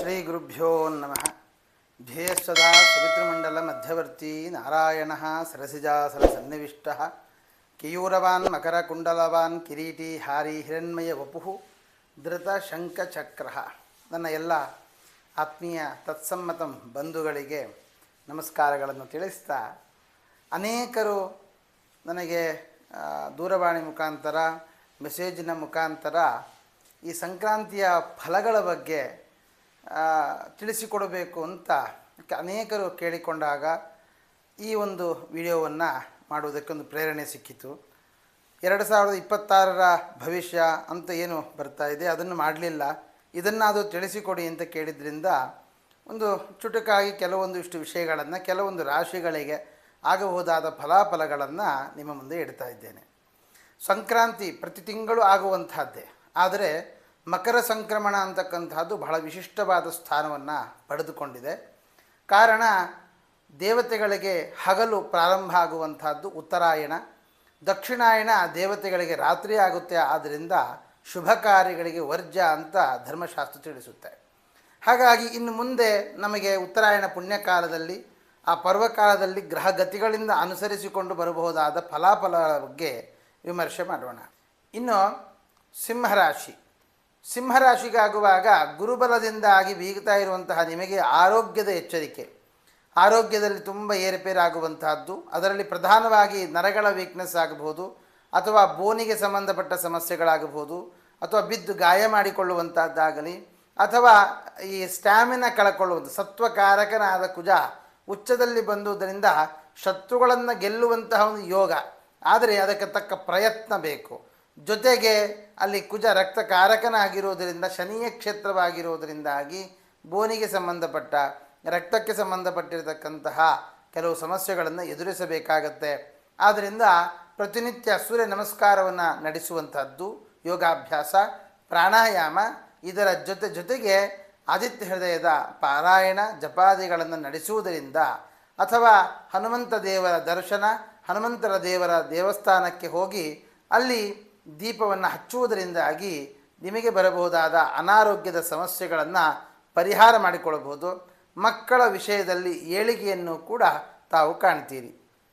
ಶ್ರೀ ಗುರುಭ್ಯೋ ನಮಃ. ಧ್ಯೇಯಸ್ವದಾ ಸವಿತೃಮಂಡಲ ಮಧ್ಯವರ್ತಿ ನಾರಾಯಣ ಸರಸಿಜಾಸನ ಸನ್ನಿವಿಷ್ಟ ಕೇಯೂರವಾನ್ ಮಕರಕುಂಡಲವಾನ್ ಕಿರೀಟಿ ಹಾರಿ ಹಿರಣ್ಮಯ ವಪು ಧೃತ ಶಂಖಚಕ್ರ. ನನ್ನ ಎಲ್ಲ ಆತ್ಮೀಯ ತತ್ಸಮ್ಮತಂ ಬಂಧುಗಳಿಗೆ ನಮಸ್ಕಾರಗಳನ್ನು ತಿಳಿಸ್ತಾ, ಅನೇಕರು ನನಗೆ ದೂರವಾಣಿ ಮುಖಾಂತರ ಮೆಸೇಜಿನ ಮುಖಾಂತರ ಈ ಸಂಕ್ರಾಂತಿಯ ಫಲಗಳ ಬಗ್ಗೆ ತಿಳಿಸಿಕೊಡಬೇಕು ಅಂತ ಅನೇಕರು ಕೇಳಿಕೊಂಡಾಗ ಈ ಒಂದು ವಿಡಿಯೋವನ್ನು ಮಾಡುವುದಕ್ಕೊಂದು ಪ್ರೇರಣೆ ಸಿಕ್ಕಿತು. 2026 ಭವಿಷ್ಯ ಅಂತ ಏನು ಬರ್ತಾ ಇದೆ ಅದನ್ನು ಮಾಡಲಿಲ್ಲ, ಇದನ್ನಾದರೂ ತಿಳಿಸಿಕೊಡಿ ಅಂತ ಕೇಳಿದ್ರಿಂದ ಒಂದು ಚುಟುಕಾಗಿ ಕೆಲವೊಂದಿಷ್ಟು ವಿಷಯಗಳನ್ನು, ಕೆಲವೊಂದು ರಾಶಿಗಳಿಗೆ ಆಗಬಹುದಾದ ಫಲಾಫಲಗಳನ್ನು ನಿಮ್ಮ ಮುಂದೆ ಇಡ್ತಾ ಇದ್ದೇನೆ. ಸಂಕ್ರಾಂತಿ ಪ್ರತಿ ತಿಂಗಳು ಆಗುವಂತಹದ್ದೇ, ಆದರೆ ಮಕರ ಸಂಕ್ರಮಣ ಅಂತಕ್ಕಂಥದ್ದು ಬಹಳ ವಿಶಿಷ್ಟವಾದ ಸ್ಥಾನವನ್ನು ಪಡೆದುಕೊಂಡಿದೆ. ಕಾರಣ, ದೇವತೆಗಳಿಗೆ ಹಗಲು ಪ್ರಾರಂಭ ಆಗುವಂತಹದ್ದು ಉತ್ತರಾಯಣ, ದಕ್ಷಿಣಾಯಣ ದೇವತೆಗಳಿಗೆ ರಾತ್ರಿ ಆಗುತ್ತೆ. ಆದ್ದರಿಂದ ಶುಭ ಕಾರ್ಯಗಳಿಗೆ ವರ್ಜ್ಯ ಅಂತ ಧರ್ಮಶಾಸ್ತ್ರ ತಿಳಿಸುತ್ತೆ. ಹಾಗಾಗಿ ಇನ್ನು ಮುಂದೆ ನಮಗೆ ಉತ್ತರಾಯಣ ಪುಣ್ಯಕಾಲದಲ್ಲಿ, ಆ ಪರ್ವಕಾಲದಲ್ಲಿ ಗ್ರಹಗತಿಗಳಿಂದ ಅನುಸರಿಸಿಕೊಂಡು ಬರಬಹುದಾದ ಫಲಾಫಲಗಳ ಬಗ್ಗೆ ವಿಮರ್ಶೆ ಮಾಡೋಣ. ಇನ್ನು ಸಿಂಹರಾಶಿ, ಸಿಂಹರಾಶಿಗಾಗುವಾಗ ಗುರುಬಲದಿಂದಾಗಿ ಬೀಗ್ತಾ ಇರುವಂತಹ ನಿಮಗೆ ಆರೋಗ್ಯದ ಎಚ್ಚರಿಕೆ, ಆರೋಗ್ಯದಲ್ಲಿ ತುಂಬ ಏರುಪೇರಾಗುವಂತಹದ್ದು. ಅದರಲ್ಲಿ ಪ್ರಧಾನವಾಗಿ ನರಗಳ ವೀಕ್ನೆಸ್ ಆಗಬಹುದು, ಅಥವಾ ಬೋನಿಗೆ ಸಂಬಂಧಪಟ್ಟ ಸಮಸ್ಯೆಗಳಾಗಬಹುದು, ಅಥವಾ ಬಿದ್ದು ಗಾಯ ಮಾಡಿಕೊಳ್ಳುವಂಥದ್ದಾಗಲಿ, ಅಥವಾ ಈ ಸ್ಟ್ಯಾಮಿನಾ ಕಳ್ಕೊಳ್ಳುವಂಥ ಸತ್ವಕಾರಕನಾದ ಕುಜ ಉಚ್ಚದಲ್ಲಿ ಬಂದುದರಿಂದ ಶತ್ರುಗಳನ್ನು ಗೆಲ್ಲುವಂತಹ ಒಂದು ಯೋಗ. ಆದರೆ ಅದಕ್ಕೆ ತಕ್ಕ ಪ್ರಯತ್ನ ಬೇಕು. ಜೊತೆಗೆ ಅಲ್ಲಿ ಕುಜ ರಕ್ತಕಾರಕನಾಗಿರುವುದರಿಂದ, ಶನಿಯ ಕ್ಷೇತ್ರವಾಗಿರುವುದರಿಂದಾಗಿ ಬೋನಿಗೆ ಸಂಬಂಧಪಟ್ಟ, ರಕ್ತಕ್ಕೆ ಸಂಬಂಧಪಟ್ಟಿರತಕ್ಕಂತಹ ಕೆಲವು ಸಮಸ್ಯೆಗಳನ್ನು ಎದುರಿಸಬೇಕಾಗತ್ತೆ. ಆದ್ದರಿಂದ ಪ್ರತಿನಿತ್ಯ ಸೂರ್ಯ ನಮಸ್ಕಾರವನ್ನು ನಡೆಸುವಂಥದ್ದು, ಯೋಗಾಭ್ಯಾಸ, ಪ್ರಾಣಾಯಾಮ, ಇದರ ಜೊತೆಗೆ ಆದಿತ್ಯ ಹೃದಯದ ಪಾರಾಯಣ ಜಪಾದಿಗಳನ್ನು ನಡೆಸುವುದರಿಂದ, ಅಥವಾ ಹನುಮಂತ ದೇವರ ದರ್ಶನ, ಹನುಮಂತರ ದೇವರ ದೇವಸ್ಥಾನಕ್ಕೆ ಹೋಗಿ ಅಲ್ಲಿ ದೀಪವನ್ನು ಹಚ್ಚುವುದರಿಂದಾಗಿ ನಿಮಗೆ ಬರಬಹುದಾದ ಅನಾರೋಗ್ಯದ ಸಮಸ್ಯೆಗಳನ್ನು ಪರಿಹಾರ ಮಾಡಿಕೊಳ್ಳಬಹುದು. ಮಕ್ಕಳ ವಿಷಯದಲ್ಲಿ ಏಳಿಗೆಯನ್ನು ಕೂಡ ತಾವು ಕಾಣ್ತೀರಿ.